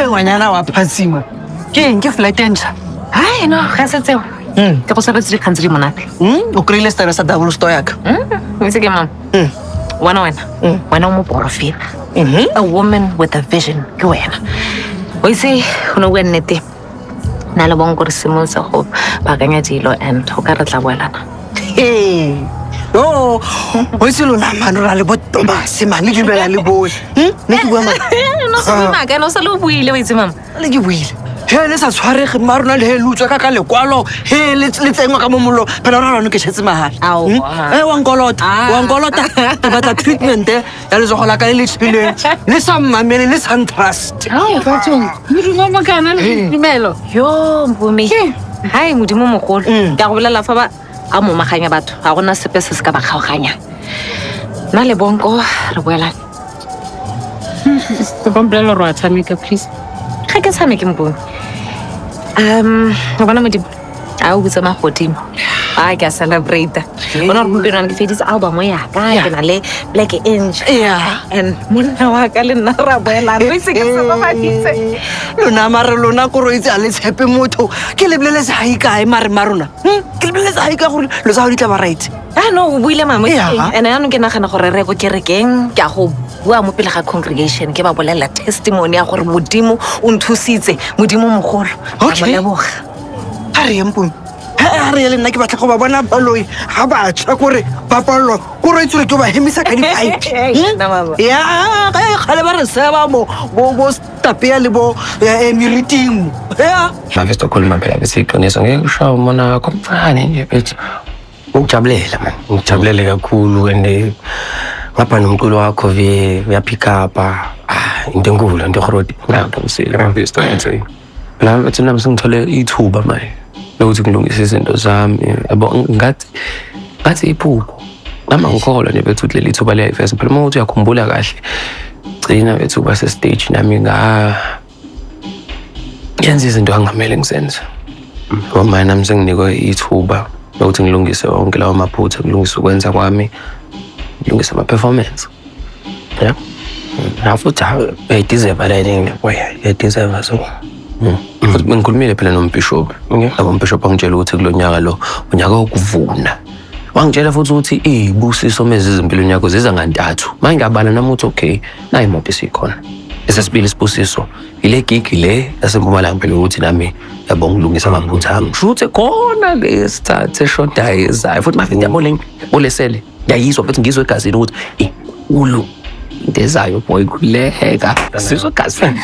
ngwanyana wa phasimo. Ke flight entry. Hai no, ga se tseo. Ke go sa re khantsiri monate. O kreile star sa double store yaka. Mise ke mama. Wana mo profit. A woman with a vision. Ke wena. O itse go no bua nnete. Na le bong go re simolsa go bakanya dilo and go ka re tla boelana. O itse lona mano ra le botomase mane ke bela le boe. Ne ke bua ma. No se bua ka no sa lo buile o itse mama. Le ke buile. Le sa tshwarege marona le he lutswa ka lekwalo le tsengwa ka momolo phela ra rona ke tshetse mahala wa ngolota ke batla treatment ya le zogola ka le tshileng le sa mmamele le sa trust bathong mo mo kana le dimelo yo mpumi hai modimo mogolo ka go bolela fa ba a mo maganya batho ga gona sepe se se ka ba kgaoganya na le bonko re boela Ke bomplela ro a tshameka please. ga ke tshameke mpumi bona modimo a o botsa magodimo a ke a celebrate bona re gompieno ke feditse album ya ka ke na le Black Angel and monna wa ka le nna ra boela re se ke se babaditse lona mare lona ko ro itse a le tshepe motho ke lebelele sa hi kae mare marona ke lebelele sa hi ka gore lo sa go ditla ba right no o buile mama and ya no ke nagana gore re go kerekeng ke a go bua mo pele ga congregation ke ba bolela testimony ya gore modimo o nthusitse modimo mogolo ba leboga a re empong a re le nna ke batla go ba bona baloi ga ba tšha kore ba palelwa ko re itse ke ba hemisa ka di-pipe ya kgale ba re seba bo stapea le bo meeting ya Mafesto khuluma phela besiqiniso ngeke ushawe umona wakho mfane nje bethi ukujabulela man ngijabulele kakhulu and ngapha nomculo wakho uyapick up into enkulu into egroti ngiyaqnisile Mafesto yenze la bethi nami sengithole ithuba manje lokuthi ngilungise izinto zami yabo ngathi iphupho nami ngikholwa nje bethi leli thuba liyayiveza phela uma uthi uyakhumbula kahle gcina bethi uba se stage nami yenza izinto angamele ngizenze ngoba nami senginikwe ithuba lokuthi ngilungise wonke lawo maphutha ngilungise ukwenza kwami ngilungise ama-performance futhi uyayideserva le nto uyayideserva so futhi bengikhulumile phela nombishop labo mbishop angitshela ukuthi kulo nyaka lo unyaka wokuvuna wangitshela futhi ukuthi iy'busiso mezi ezimpilweni yakho ziza ngantathu manje ngiyabala nami ukuthi okay nayi imoto isikhona esesibili isibusiso ile gigi le yasempumalanga phela ukuthi nami yabo ngilungisa amaphutha ami kusho khona lesithathu eshodayo ezayo futhi mafika ngiyabole ngiyayizwa futhi ngizwe egazini ukuthi ulu into ezayo boy kuleka sizwe egazini